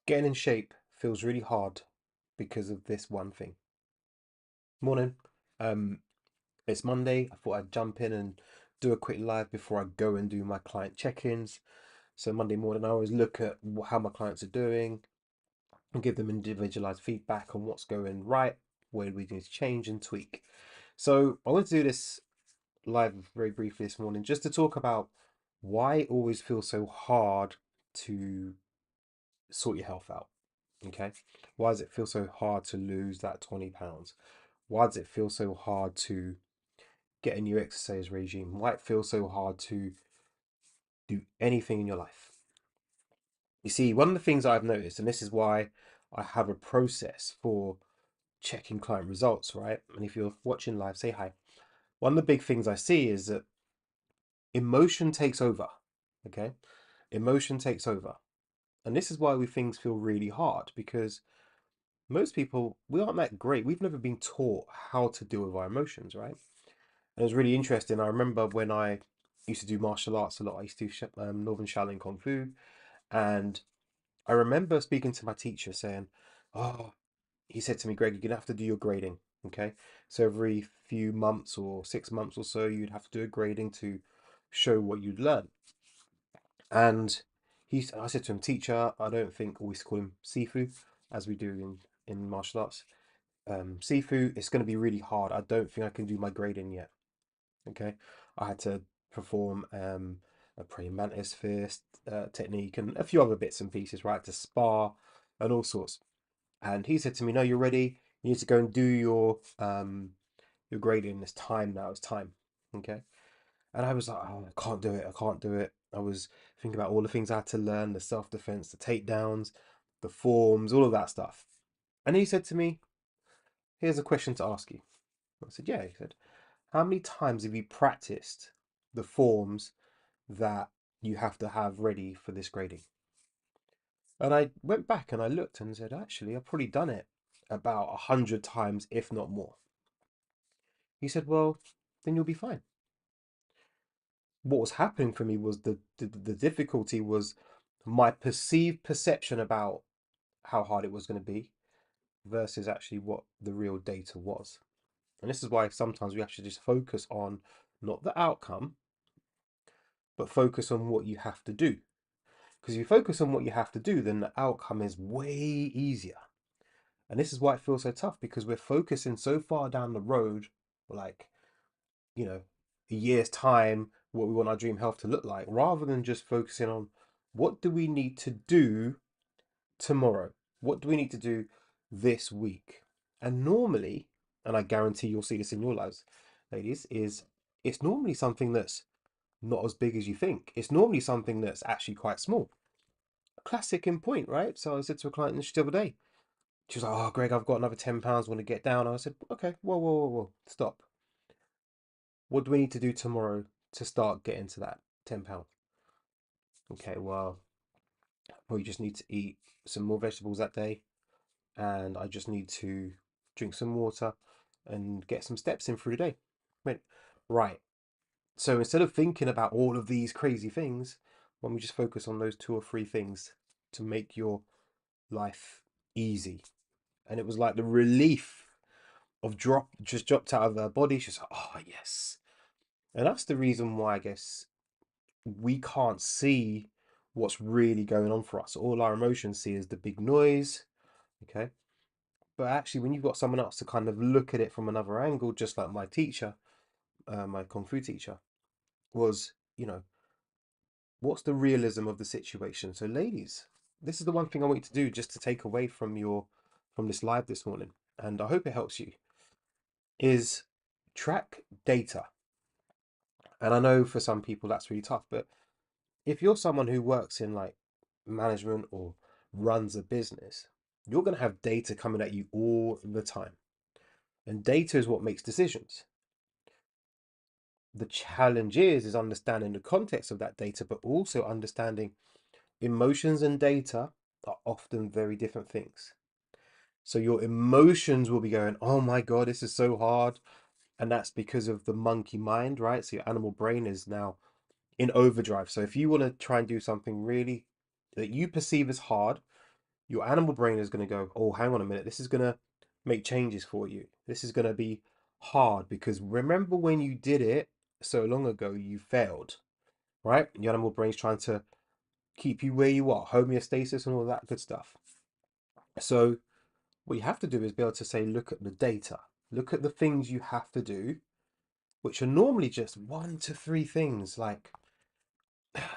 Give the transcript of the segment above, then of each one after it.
Getting in shape feels really hard because of this one thing. Morning. Um, it's Monday. I thought I'd jump in and do a quick live before I go and do my client check-ins. So Monday morning, I always look at how my clients are doing and give them individualized feedback on what's going right, where we need to change and tweak. So I want to do this live very briefly this morning just to talk about why it always feels so hard to sort your health out. Okay. Why does it feel so hard to lose that 20 pounds? Why does it feel so hard to get a new exercise regime? Why it feels so hard to do anything in your life? You see, one of the things I've noticed, and this is why I have a process for checking client results, right? And if you're watching live, say hi. One of the big things I see is that emotion takes over. Okay. Emotion takes over. And this is why we things feel really hard because most people, we aren't that great. We've never been taught how to deal with our emotions, right? And it was really interesting. I remember when I used to do martial arts a lot. I used to do Northern Shaolin Kung Fu, and I remember speaking to my teacher saying, "Oh," he said to me, "Greg, you're gonna have to do your grading. Okay, so every few months or 6 months or so, you'd have to do a grading to show what you'd learn." And I said to him, "Teacher, I don't think we used to call him Sifu, as we do in martial arts. Sifu, it's going to be really hard. I don't think I can do my grading yet." Okay, I had to perform a praying mantis fist technique and a few other bits and pieces, right? To spar and all sorts. And he said to me, "No, you're ready. You need to go and do your grading. It's time now. It's time." Okay, and I was like, "Oh, I can't do it. I can't do it." I was thinking about all the things I had to learn: the self defense, the takedowns, the forms, all of that stuff. And he said to me, "Here's a question to ask you." I said, "Yeah." He said, "How many times have you practiced the forms that you have to have ready for this grading?" And I went back and I looked and said, "Actually, I've probably done it about 100 times, if not more." He said, "Well, then you'll be fine." What was happening for me was the difficulty was my perceived perception about how hard it was going to be versus actually what the real data was. And this is why sometimes we have to just focus on not the outcome, but focus on what you have to do. Because if you focus on what you have to do, then the outcome is way easier. And this is why it feels so tough because we're focusing so far down the road, like, you know, a year's time, what we want our dream health to look like, rather than just focusing on what do we need to do tomorrow? What do we need to do this week? And normally, and I guarantee you'll see this in your lives, ladies, is it's normally something that's not as big as you think. It's normally something that's actually quite small. Classic in point, right? So I said to a client the other day, she was like, "Oh, Greg, I've got another £10, want to get down." I said, "Okay, whoa, whoa, whoa, whoa, stop. What do we need to do tomorrow to start getting to that £10?" Okay, well, we just need to eat some more vegetables that day, and I just need to drink some water and get some steps in through the day. Went, right. So instead of thinking about all of these crazy things, why don't we just focus on those two or three things to make your life easy? And it was like the relief of just dropped out of her body. She's like, "Oh yes." And that's the reason why I guess we can't see what's really going on for us. All our emotions see is the big noise. Okay. But actually, when you've got someone else to kind of look at it from another angle, just like my teacher, my Kung Fu teacher, was, what's the realism of the situation? So, ladies, this is the one thing I want you to do just to take away from this live this morning, and I hope it helps you, is track data. And I know for some people that's really tough, but if you're someone who works in like management or runs a business, you're going to have data coming at you all the time. And data is what makes decisions. The challenge is understanding the context of that data, but also understanding emotions and data are often very different things. So your emotions will be going, "Oh my God, this is so hard." And that's because of the monkey mind, right? So your animal brain is now in overdrive. So if you want to try and do something really that you perceive as hard, your animal brain is going to go, oh, hang on a minute, this is going to make changes for you. This is going to be hard because remember when you did it so long ago, you failed, right? Your animal brain's trying to keep you where you are, homeostasis and all that good stuff. So what you have to do is be able to say, look at the data, look at the things you have to do, which are normally just 1 to 3 things. Like,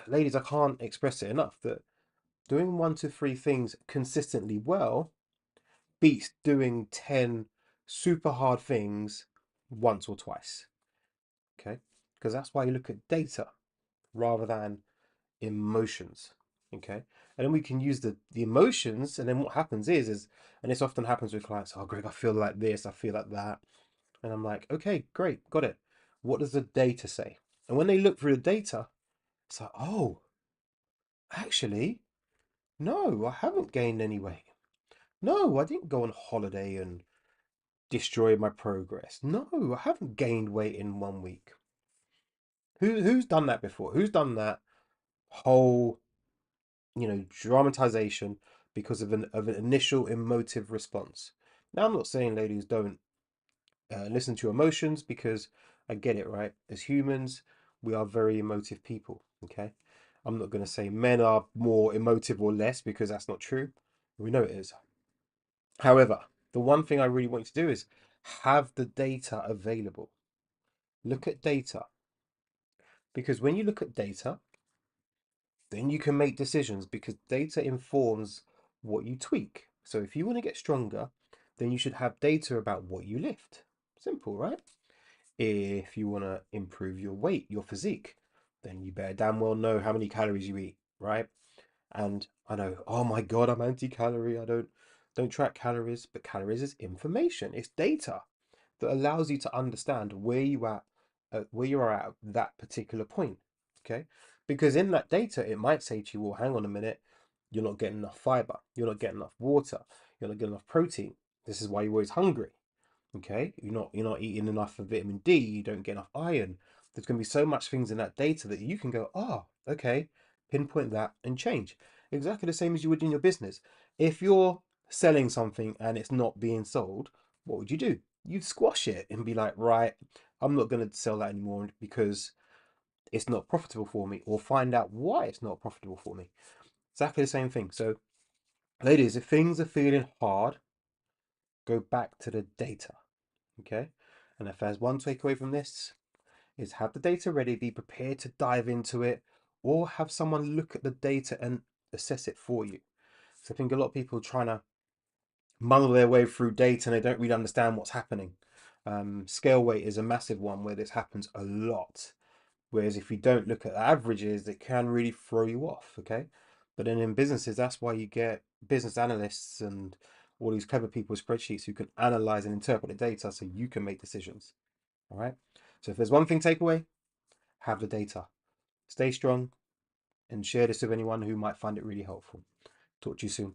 ladies, I can't express it enough that doing 1 to 3 things consistently well beats doing 10 super hard things once or twice. Okay, because that's why you look at data rather than emotions. Okay, and then we can use the emotions, and then what happens is and this often happens with clients, oh Greg, I feel like this, I feel like that, and I'm like, okay, great, got it. What does the data say? And when they look through the data, it's like, oh, actually, no, I haven't gained any weight. No, I didn't go on holiday and destroy my progress. No, I haven't gained weight in 1 week. Who's done that before? Who's done that whole, dramatization because of an initial emotive response? Now, I'm not saying ladies don't listen to emotions, because I get it, right? As humans, we are very emotive people. Okay, I'm not going to say men are more emotive or less, because that's not true. We know it is. However, the one thing I really want you to do is have the data available. Look at data, because when you look at data, then you can make decisions, because data informs what you tweak. So if you want to get stronger, then you should have data about what you lift. Simple, right? If you want to improve your weight, your physique, then you better damn well know how many calories you eat, right? And I know, oh my God, I'm anti-calorie. I don't track calories, but calories is information. It's data that allows you to understand where you are at that particular point. Okay, because in that data, it might say to you, well, hang on a minute, you're not getting enough fiber, you're not getting enough water, you're not getting enough protein. This is why you're always hungry. Okay, you're not eating enough of vitamin D, you don't get enough iron. There's going to be so much things in that data that you can go, oh, okay, pinpoint that and change. Exactly the same as you would in your business. If you're selling something and it's not being sold, what would you do? You'd squash it and be like, right, I'm not going to sell that anymore because it's not profitable for me, or find out why it's not profitable for me. Exactly the same thing. So, ladies, if things are feeling hard, go back to the data. Okay, and if there's one takeaway from this, is have the data ready, be prepared to dive into it, or have someone look at the data and assess it for you. So I think a lot of people are trying to muddle their way through data and they don't really understand what's happening. Scale weight is a massive one where this happens a lot. Whereas if you don't look at the averages, it can really throw you off. Okay, but then in businesses, that's why you get business analysts and all these clever people with spreadsheets who can analyze and interpret the data so you can make decisions. All right. So if there's one thing takeaway, have the data. Stay strong and share this with anyone who might find it really helpful. Talk to you soon.